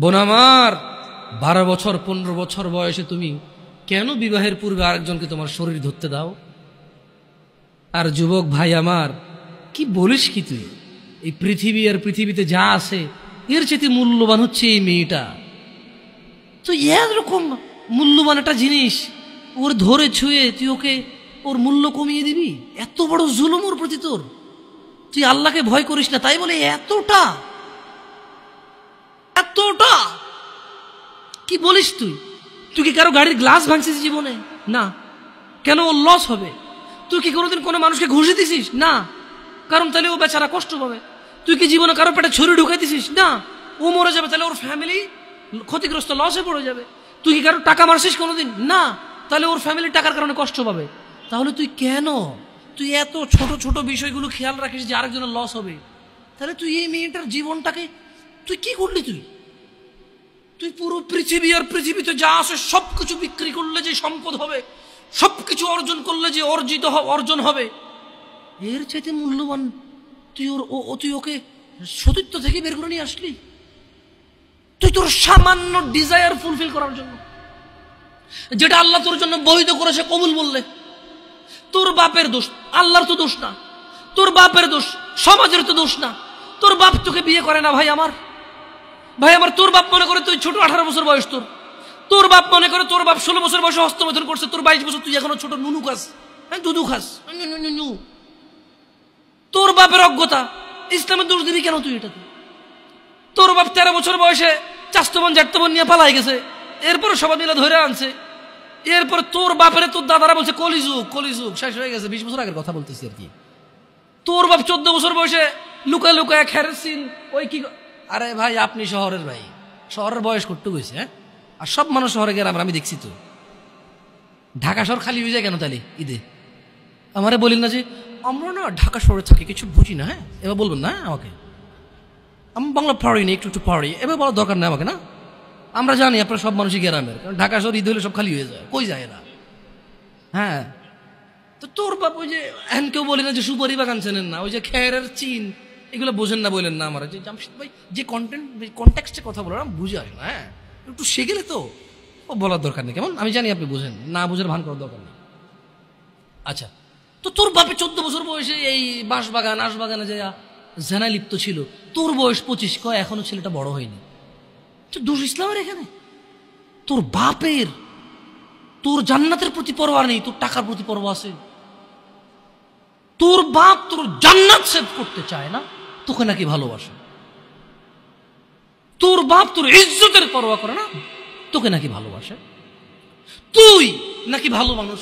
বোন আমার, 12 বছর 15 বছর বয়সে তুমি কেন বিবাহের পূর্বে আরেকজনকে তোমার শরীর ধরতে দাও? আর যুবক ভাই আমার, কি বলিস কি তুই? এই পৃথিবী আর পৃথিবীতে যা আছে এর চেয়ে মূল্যবান হচ্ছে এই মেয়েটা। তো এরকম মূল্যবান একটা জিনিস ওর ধরে ছুঁয়ে তুই ওকে ওর মূল্য কমিয়ে দিবি? এত বড় জুলুম ওর প্রতি তোর! তুই আল্লাহকে ভয় করিস না তাই বলে এতটা এতটা কি বলিস তুই? তুই কি কারো গাড়ির গ্লাস ভাঙছিস জীবনে? না। কেন? ওর লস হবে। তুই কি কোনোদিন কোনো মানুষকে ঘুষি দিছিস? না, কারণ তাহলে ও বেচারা কষ্ট পাবে। তুই কি জীবনে কারো পেটে ছুরি ঢুকাই দিছিস? না, ও মরে যাবে, তাহলে ওর ফ্যামিলি ক্ষতিগ্রস্ত, লসে পড়ে যাবে। তুই কি কারো টাকা মারছিস কোনোদিন? না, তাহলে ওর ফ্যামিলি টাকার কারণে কষ্ট পাবে। তাহলে তুই কেন তুই এত ছোট ছোট বিষয়গুলো খেয়াল রাখিস যে আরেকজনের লস হবে? তাহলে তুই এই মেয়েটার জীবনটাকে তুই কি করলি? তুই পুরো পৃথিবী আর পৃথিবীতে যা আছে সবকিছু বিক্রি করলে যে সম্পদ হবে, সবকিছু অর্জন করলে যে অর্জন হবে, এর চাইতে মূল্যবান তুই ওকে সতীত্ব থেকে বের করে নিয়ে আসলি। তুই তোর সামান্য ডিজায়ার ফুলফিল করার জন্য, যেটা আল্লাহ তোর জন্য বৈধ করেছে, কবুল বললে তোর বাপের দোষ, আল্লাহর তো দোষ না, তোর বাপের দোষ, সমাজের তো দোষ না। তোর বাপ তোকে বিয়ে করে না ভাই আমার, তোর বাপ মনে করে তুই ছোট, 18 বছর বয়স তোর বাপ মনে করে তোর বাপ 16 বছর বয়সে হস্তমৈথুন করছে, তোর 22 বছর, তুই এখনো ছোট নুনু খাস, দুধু খাস। তোর বাপের অজ্ঞতা, ইসলামের দোষ দিবি কেন তুই এটাতে? তোর বাপ 13 বছর বয়সে চাস্তবন জ্যাঠতবন নিয়ে পালাই গেছে, এরপরে সবাই মিলে ধরে আনছে। এরপর তোর বাপের তোর দাদারা বলছে কলিযুগ শেষ হয়ে গেছে। 20 বছর আগের কথা বলতেছি আর কি। তোর বাপ 14 বছর বয়সে লুকায় লুকায় খেরেছিন ওই কি। আরে ভাই, আপনি শহরের ভাই, শহরের বয়স করতে গেছে, হ্যাঁ? আর সব মানুষ শহরে গেলাম, আমি দেখছি তো। ঢাকা শহর খালি হয়ে যায় কেন তাহলে ঈদে? আমারে বলিন না যে আমরা না ঢাকা শহরে থাকি, কিছু বুঝি না। হ্যাঁ, এবার বলবেন না আমাকে, আমি বাংলা পারি না, একটু পারি, এবার বলার দরকার নেই আমাকে। না, আমরা জানি আপনারা সব মানুষই গ্রামের, কারণ ঢাকা শহর ঈদ হলে সব খালি হয়ে যায়, কই যায় এরা? হ্যাঁ, তো তোর বাপ ওই যে এখন কেউ বলি না যে সুপারি বাগান চেনেন না, ওই যে খেরের চিন, এগুলো বোঝেন না, বললেন না আমার যে জামশেদ ভাই যে কন্টেক্সটে কথা বলে বুঝে আসে না। হ্যাঁ, একটু শিখলে তো ও বলার দরকার নেই, কেমন? আমি জানি আপনি বোঝেন না, বুঝের ভান করার দরকার নেই। আচ্ছা, তো তোর বাপে 14 বছর বয়সে এই বাঁশবাগান আশবাগানে যায় জেনায় লিপ্ত ছিল, তোর বয়স 25, কয় এখনো ছেলেটা বড় হয়নি। দোষ ইসলামের এখানে? তোর বাপের, তোর জান্নাতের প্রতি পরোয়া নেই, তোর টাকার প্রতি পরোয়া আছে। তোর বাপ তোর জান্নাত সেভ করতে চায় না, তোকে নাকি ভালোবাসে। তোর বাপ তোর ইজ্জতের পরোয়া করে না, তোকে নাকি ভালোবাসে। তুই নাকি ভালো মানুষ,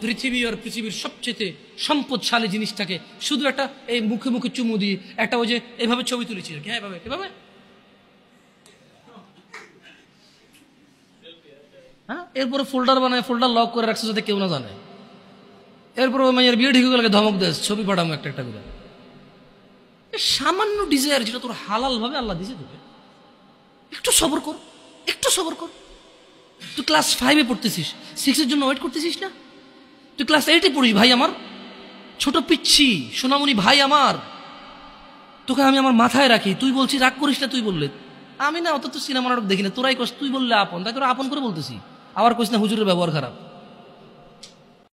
পৃথিবী আর পৃথিবীর সবচেয়ে সম্পদশালী জিনিসটাকে শুধু একটা এই মুখে মুখে চুমু দিয়ে একটা ওই যে এভাবে ছবি তুলেছিল। হ্যাঁ, এভাবে হ্যাঁ, এরপরে ফোল্ডার বানায়, ফোল্ডার লক করে রাখছে যাতে কেউ না জানে। এরপর ওই মায়ের বিয়ে ঠিক গেলে ধমক দেয়, ছবি পাঠাবো একটা একটা করে। সামান্য ডিজায়ার যেটা তোর হালাল ভাবে আল্লাহ দিয়েছে তোকে, একটু সবর কর, একটু সবর কর। তুই ক্লাস 5-এ পড়তেছিস, 6-এর জন্য ওয়েট করতেছিস না? তুই ক্লাস 8-এ পড়িস ভাই আমার, ছোট পিচ্ছি সোনামণি ভাই আমার। তোকে আমি আমার মাথায় রাখি, তুই বলছিস রাগ করিস না। তুই বললে আমি না, অত তো সিনেমা নাটক দেখি না, তোরাই কস, তুই বললে আপন, তাই তোরা আপন করে বলতেছি। আবার কইস না হুজুরের ব্যবহার খারাপ।